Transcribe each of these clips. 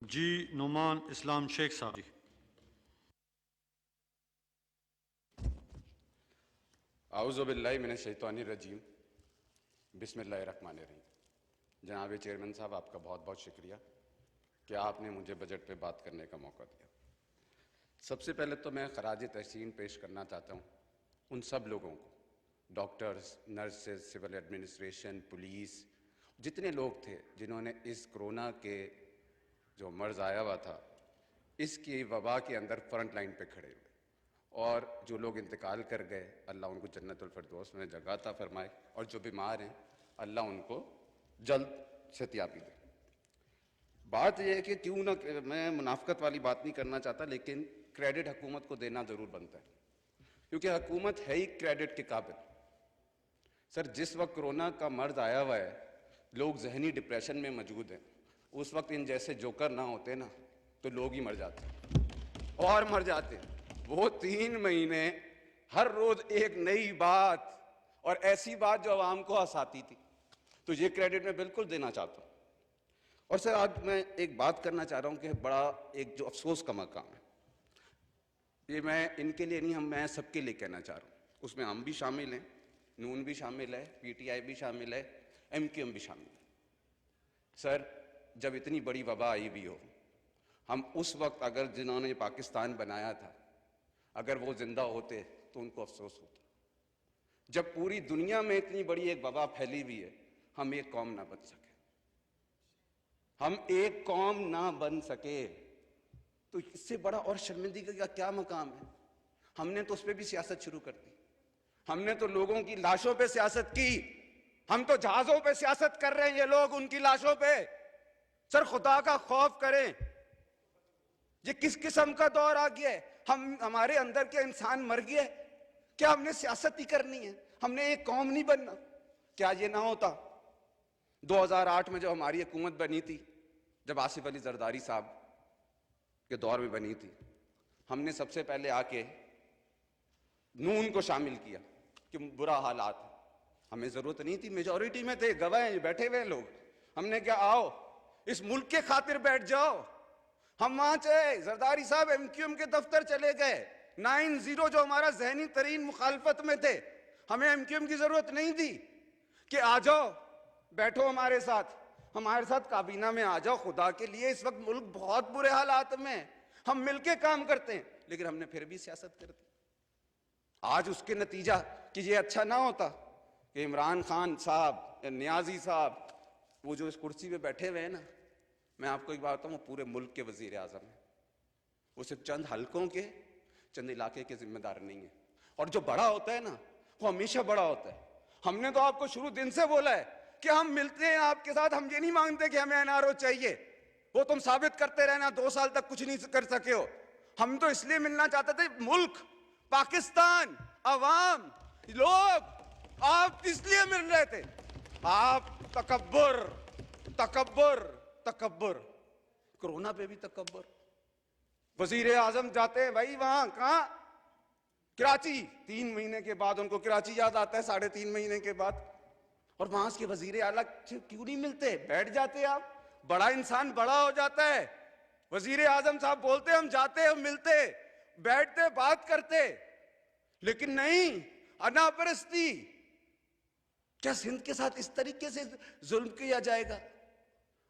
जी नुमान इस्लाम शेख साहब। आऊज़ुबिल्लाहि मिनश्शैतानिर्रजीम बिस्मिल्लाहिर्रहमानिर्रहीम। जनाब चेयरमैन साहब, आपका बहुत बहुत शुक्रिया कि आपने मुझे बजट पे बात करने का मौका दिया। सबसे पहले तो मैं खराज तहसीन पेश करना चाहता हूँ उन सब लोगों को, doctors, nurses, civil administration, police, जितने लोग थे जिन्होंने इस कोरोना के जो मर्ज़ आया हुआ था, इसकी वबा के अंदर फ्रंट लाइन पे खड़े हुए, और जो लोग इंतकाल कर गए, अल्लाह उनको जन्नतुल फिरदौस में जगह अता फरमाए, और जो बीमार हैं अल्लाह उनको जल्द सेहतियाबी दे। बात यह है कि क्यों ना, मैं मुनाफकत वाली बात नहीं करना चाहता, लेकिन क्रेडिट हुकूमत को देना ज़रूर बनता है, क्योंकि हुकूमत है ही क्रेडिट के काबिल। सर, जिस वक्त कोरोना का मर्ज आया हुआ है, लोग जहनी डिप्रेशन में मौजूद हैं, उस वक्त इन जैसे जोकर ना होते ना तो लोग ही मर जाते और मर जाते। वो 3 महीने हर रोज एक नई बात, और ऐसी बात जो आवाम को हंसाती थी, तो ये क्रेडिट मैं बिल्कुल देना चाहता हूँ। और सर, आज मैं एक बात करना चाह रहा हूँ कि बड़ा एक जो अफसोस का मकाम है, ये मैं इनके लिए नहीं, मैं सबके लिए कहना चाह रहा हूँ। उसमें हम भी शामिल हैं, नून भी शामिल है, पीटीआई भी शामिल है, एमक्यूएम भी शामिल है। सर, जब इतनी बड़ी वबा आई भी हो, हम उस वक्त अगर जिन्होंने पाकिस्तान बनाया था, अगर वो जिंदा होते तो उनको अफसोस होता। जब पूरी दुनिया में इतनी बड़ी एक वबा फैली हुई है, हम एक कौम ना बन सके, हम एक कौम ना बन सके, तो इससे बड़ा और शर्मिंदगी का क्या मकाम है। हमने तो उस पर भी सियासत शुरू कर दी, हमने तो लोगों की लाशों पे सियासत की, हम तो जहाजों पे सियासत कर रहे हैं, ये लोग उनकी लाशों पे। सर, खुदा का खौफ करें, ये किस किस्म का दौर आ गया है। हमारे अंदर के इंसान मर गए, क्या हमने सियासत ही करनी है, हमने एक कौम नहीं बनना। क्या ये ना होता 2008 में जब हमारी हुकूमत बनी थी, जब आसिफ अली जरदारी साहब के दौर में बनी थी, हमने सबसे पहले आके नून को शामिल किया कि बुरा हालात है, हमें जरूरत नहीं थी, मेजॉरिटी में थे, गवाह बैठे हुए लोग। हमने क्या, आओ इस मुल्क के खातिर बैठ जाओ। हम वहां चले, जरदारी साहब एमक्यूएम के दफ्तर चले गए, 9-0 जो हमारा जहनी तरीन मुखालफत में थे, हमें एमक्यूएम की जरूरत नहीं थी कि आ जाओ बैठो हमारे साथ काबीना में आ जाओ। खुदा के लिए, इस वक्त मुल्क बहुत बुरे हालात में, हम मिलके काम करते हैं, लेकिन हमने फिर भी सियासत कर दी। आज उसके नतीजा कि ये अच्छा ना होता कि इमरान खान साहब, नियाजी साहब, वो जो इस कुर्सी पे बैठे हुए हैं ना, मैं आपको एक बात बताऊं, वो पूरे मुल्क के वजीर आजम है, वो सिर्फ चंद हलकों के, चंद इलाके के जिम्मेदार नहीं है। और जो बड़ा होता है ना, वो हमेशा बड़ा होता है। हमने तो आपको शुरू दिन से बोला है कि हम मिलते हैं आपके साथ, हम ये नहीं मांगते कि हमें एनआरओ चाहिए, वो तुम साबित करते रहना, 2 साल तक कुछ नहीं कर सके हो। हम तो इसलिए मिलना चाहते थे, मुल्क, पाकिस्तान, अवाम, लोग आप इसलिए मिल रहे थे। आप तकब्बुर तकब्बुर तकब्बुर, कोरोना पे भी तकब्बुर। वजीर आजम जाते हैं भाई वहां, कहां, कराची, 3 महीने के बाद उनको कराची याद आता है, 3.5 महीने के बाद, और वहां के वजीर आला क्यों नहीं मिलते, बैठ जाते आप। बड़ा इंसान बड़ा हो जाता है, वजीर आजम साहब बोलते हम जाते, हम मिलते, बैठते, बात करते, लेकिन नहीं, अनापरस्ती। क्या सिंध के साथ इस तरीके से जुल्म किया जाएगा?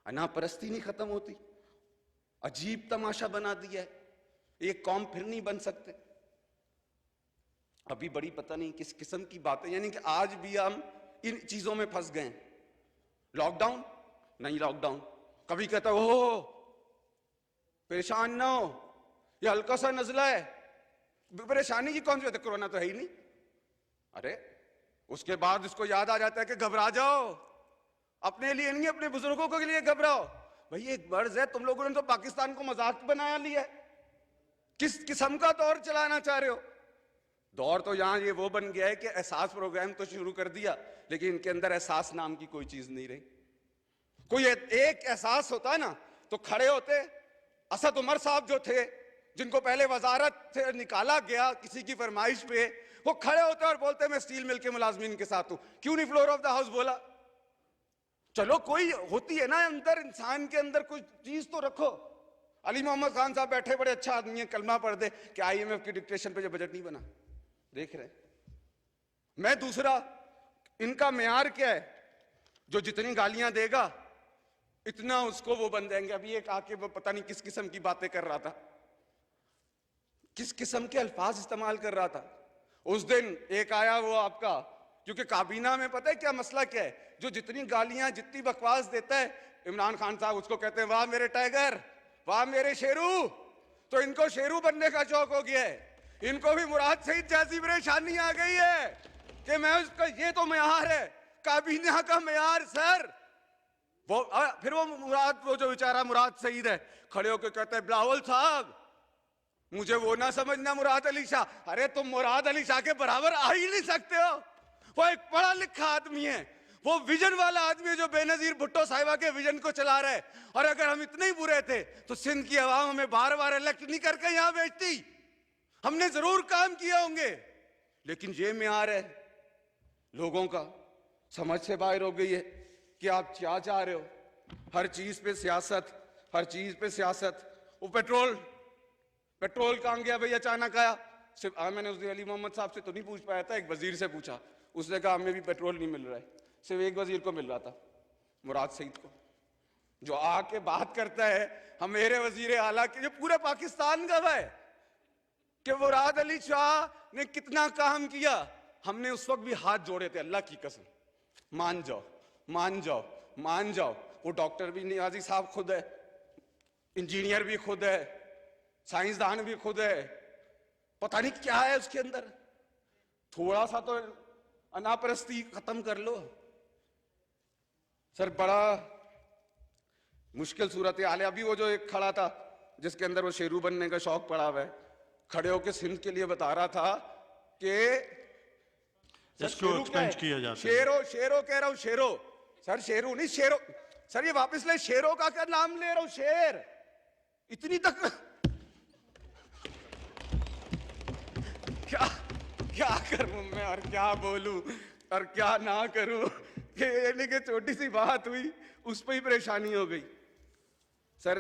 अनापरस्ती नहीं खत्म होती, अजीब तमाशा बना दिया है, एक कौम फिर नहीं बन सकते। अभी बड़ी पता नहीं किस किस्म की बातें, यानी कि आज भी हम इन चीजों में फंस गए। लॉकडाउन नहीं, लॉकडाउन कभी कहता हो परेशान ना हो, ये हल्का सा नजला है, परेशानी की कौन सी बात है, कोरोना तो है ही नहीं। अरे उसके बाद उसको याद आ जाता है कि घबरा जाओ, अपने लिए नहीं, अपने बुजुर्गों के लिए घबराओ। भाई एक मर्ज है, तुम लोगों ने तो पाकिस्तान को मजाक बनाया लिया है। किस किस्म का दौर चलाना चाह रहे हो? दौर तो यहां ये वो बन गया है कि एहसास प्रोग्राम तो शुरू कर दिया, लेकिन इनके अंदर एहसास नाम की कोई चीज नहीं रही। कोई एक एहसास होता ना तो खड़े होते। असद उमर साहब जो थे, जिनको पहले वजारत से निकाला गया किसी की फरमाइश पे, वो खड़े होते और बोलते मैं स्टील मिल के मुलाजमीन के साथ हूं। क्यों नहीं फ्लोर ऑफ द हाउस बोला? चलो कोई होती है ना अंदर, इंसान के अंदर कोई चीज तो रखो। अली मोहम्मद खान साहब बैठे, बड़े अच्छा आदमी है, कलमा पढ़ दे कि IMF की डिक्टेशन पे जो बजट नहीं बना, देख रहे। मैं दूसरा, इनका म्यार क्या है? जो जितनी गालियां देगा इतना उसको वो बन जाएंगे। अभी एक आके वो पता नहीं किस किस्म की बातें कर रहा था, किस किस्म के अल्फाज इस्तेमाल कर रहा था। उस दिन एक आया वो आपका, क्योंकि काबीना में पता है क्या मसला क्या है, जो जितनी गालियां जितनी बकवास देता है इमरान खान साहब उसको कहते हैं वाह मेरे टाइगर, वाह मेरे शेरू। तो इनको शेरू बनने का शौक हो गया है। इनको भी मुराद सईद जैसी परेशानी आ गई है कि मैं उसका, ये तो म्यार है काबीना का म्यार सर। वो फिर वो मुराद, वो जो बेचारा मुराद सईद है, खड़े होकर कहते हैं बिलावल साहब मुझे वो ना समझना मुराद अली शाह। अरे तुम मुराद अली शाह के बराबर आ ही नहीं सकते हो। वो एक पढ़ा लिखा आदमी है, वो विजन वाला आदमी है जो बेनजीर भुट्टो साहिबा के विजन को चला रहा है। और अगर हम इतने ही बुरे थे तो सिंध की आवाम हमें बार बार इलेक्ट नहीं करके यहां भेजती। हमने जरूर काम किए होंगे, लेकिन ये म्यार है लोगों का, समझ से बाहर हो गई है कि आप क्या चाह रहे हो। हर चीज पे सियासत, हर चीज पे सियासत। वो पेट्रोल कहां गया भाई, अचानक आया। सिर्फ मैंने उस दिन अली मोहम्मद साहब से तो नहीं पूछ पाया था, एक वजीर से पूछा, उसने कहा हमें भी पेट्रोल नहीं मिल रहा है। सिर्फ एक वजीर को मिल रहा था, मुराद सईद को, जो आके बात करता है हम मेरे वजीर आला के, जो पूरे पाकिस्तान का है कि मुराद अली शाह ने कितना काम किया। हमने उस वक्त भी हाथ जोड़े थे, अल्लाह की कसम, मान जाओ मान जाओ मान जाओ। वो डॉक्टर भी नियाजी साहब खुद है, इंजीनियर भी खुद है, साइंसदान भी खुद है, पता नहीं क्या है उसके अंदर। थोड़ा सा तो अनापरस्ती खत्म कर लो सर। बड़ा मुश्किल सूरत हाल है। अभी वो जो एक खड़ा था जिसके अंदर वो शेरू बनने का शौक पड़ा हुआ है, खड़े होकर सिंध के लिए बता रहा था कि इसको एक्सपेंस किया जाता है। शेरो कह रहा हूं, शेरो सर, शेरू नहीं शेरो सर, ये वापस ले, शेरों का क्या नाम ले रहा हूं, शेर। इतनी तक क्या क्या करूं मैं और क्या बोलूं और क्या ना करूं कि छोटी सी बात हुई उस पर ही परेशानी हो गई। सर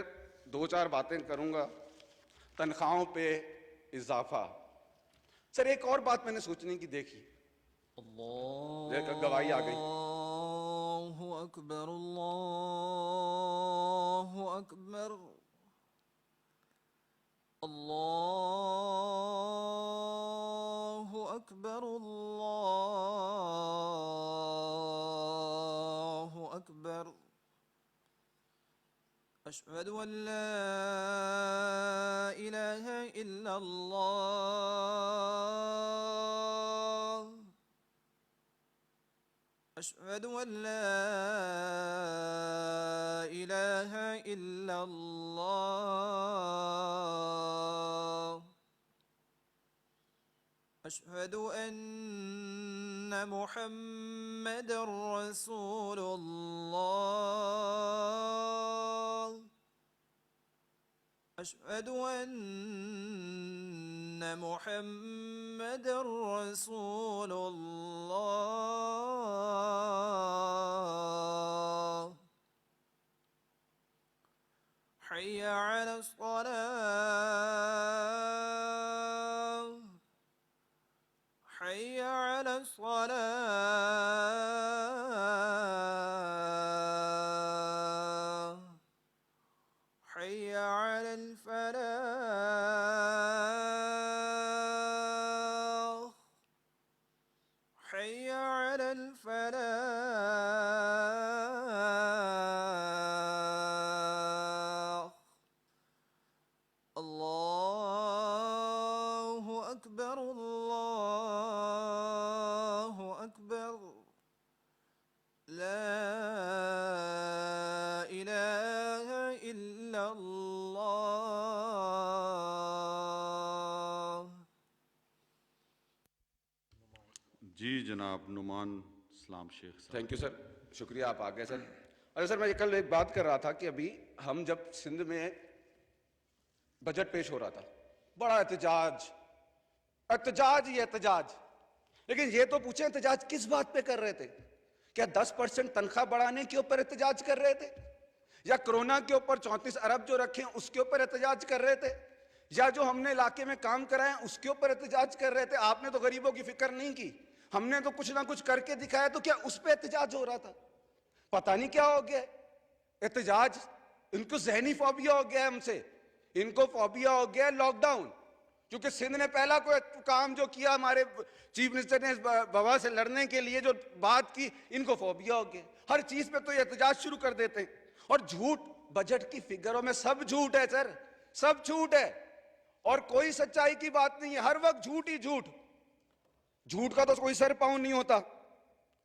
दो चार बातें करूंगा। तनख्वाहों पे इजाफा, सर एक और बात मैंने सोचने की देखी, गवाही आ गई। अल्लाहु अकबर, अल्लाहु अकबर, अल्लाहु अकबर, अल्लाहु अकबर। अशहदु अन ला इलाहा इल्लल्लाह, अशहदु अन ला इलाहा इल्लल्लाह, अशहदु अन्न मुहम्मदर रसूलुल्लाह, अशहदु अन्न मुहम्मदर रसूलुल्लाह। हय्य अलस सलाह, हय्य अलस सलाह, हय्य अलल फलाह, हय्य अलल फलाह। अल्लाहु अकबर, अल्लाहु अकबर, ला इलाहा इल्लल्लाह। जी जनाब नुमान इस्लाम शेख साहब। थैंक यू सर, शुक्रिया आप आ गए सर। अरे सर मैं कल एक बात कर रहा था कि अभी हम जब सिंध में बजट पेश हो रहा था, बड़ा एहतजाज एहतजाज ही एहतजाज, लेकिन ये तो पूछे एहतजाज किस बात पे कर रहे थे? क्या 10% तनख्वाह बढ़ाने के ऊपर एहतजाज कर रहे थे, या कोरोना के ऊपर 34 अरब जो रखे हैं उसके ऊपर एहतजाज कर रहे थे, या जो हमने इलाके में काम कराए उसके ऊपर एहतजाज कर रहे थे। आपने तो गरीबों की फिक्र नहीं की, हमने तो कुछ ना कुछ करके दिखाया, तो क्या उस पर एहतजाज हो रहा था? पता नहीं क्या हो गया एहतजाज। इनको जहनी फोबिया हो गया है हमसे, इनको फोबिया हो गया लॉकडाउन, क्योंकि सिंध ने पहला कोई काम जो किया, हमारे चीफ मिनिस्टर ने वबा से लड़ने के लिए जो बात की, इनको फोबिया हो गया। हर चीज पे तो ये एहतजाज शुरू कर देते हैं। और झूठ, बजट की फिगरों में सब झूठ है सर, सब झूठ है, और कोई सच्चाई की बात नहीं है। हर वक्त झूठ ही झूठ, झूठ का तो कोई सर पाँव नहीं होता।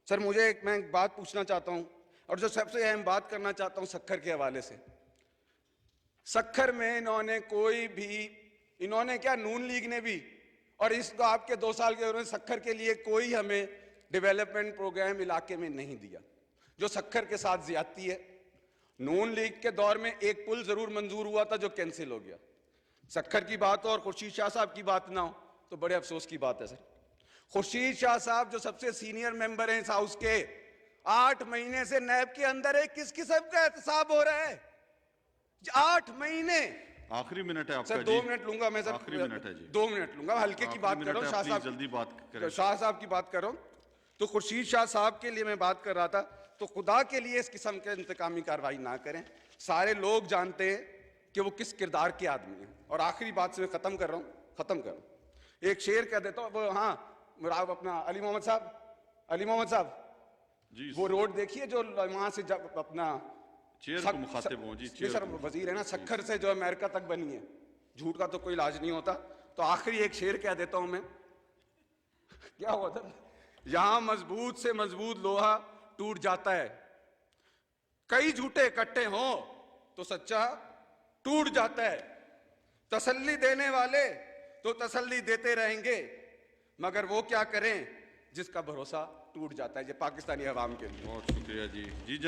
सर मैं एक बात पूछना चाहता हूं, और जो सबसे अहम बात करना चाहता हूं सक्खर के हवाले से। सक्खर में इन्होंने क्या, नून लीग ने भी, और इसको आपके 2 साल के दौरान सक्खर के लिए कोई हमें डेवलपमेंट प्रोग्राम इलाके में नहीं दिया, जो सक्खर के साथ ज्यादती है। नून लीग के दौर में एक पुल जरूर मंजूर हुआ था जो कैंसिल हो गया। सक्खर की बात हो और खुर्शीद शाह साहब की बात ना हो तो बड़े अफसोस की बात है सर। खुर्शीद शाह साहब जो सबसे सीनियर मेंबर हैं इस हाउस के, 8 महीने से नैब के अंदर है। किस किस्म का एहतसाब हो रहा है? 8 महीने। आखिरी मिनट है आपका सर जी। 2 मिनट लूंगा मैं सर, आखिरी मिनट है जी। 2 मिनट लूंगा, हल्के की बात कर रहा हूँ। शाह साहब जल्दी बात करें। शाह साहब की बात कर रहा हूँ, तो खुर्शीद शाह साहब के लिए मैं बात कर रहा था। तो खुदा के लिए इस किस्म के इंतकामी कार्रवाई ना करें। सारे लोग जानते हैं कि वो किस किरदार के आदमी हैं। और आखिरी बात से मैं खत्म कर रहा हूँ, एक शेर कह देता हूँ। वो हाँ, अपना अली मोहम्मद साहब जी, वो रोड देखिए जो वहां से जब अपना चेयर को मुखातिब हो जी, चेयर सर को। वजीर है ना, सक्खर से जो अमेरिका तक बनी है। झूठ का तो कोई इलाज नहीं होता। तो आखिरी एक शेर कह देता हूं मैं, क्या हुआ था, यहां मजबूत से मजबूत लोहा टूट जाता है, कई झूठे इकट्ठे हो तो सच्चा टूट जाता है। तसल्ली देने वाले तो तसल्ली देते रहेंगे, मगर वो क्या करें जिसका भरोसा टूट जाता है। ये पाकिस्तानी अवाम के लिए। बहुत शुक्रिया जी। जी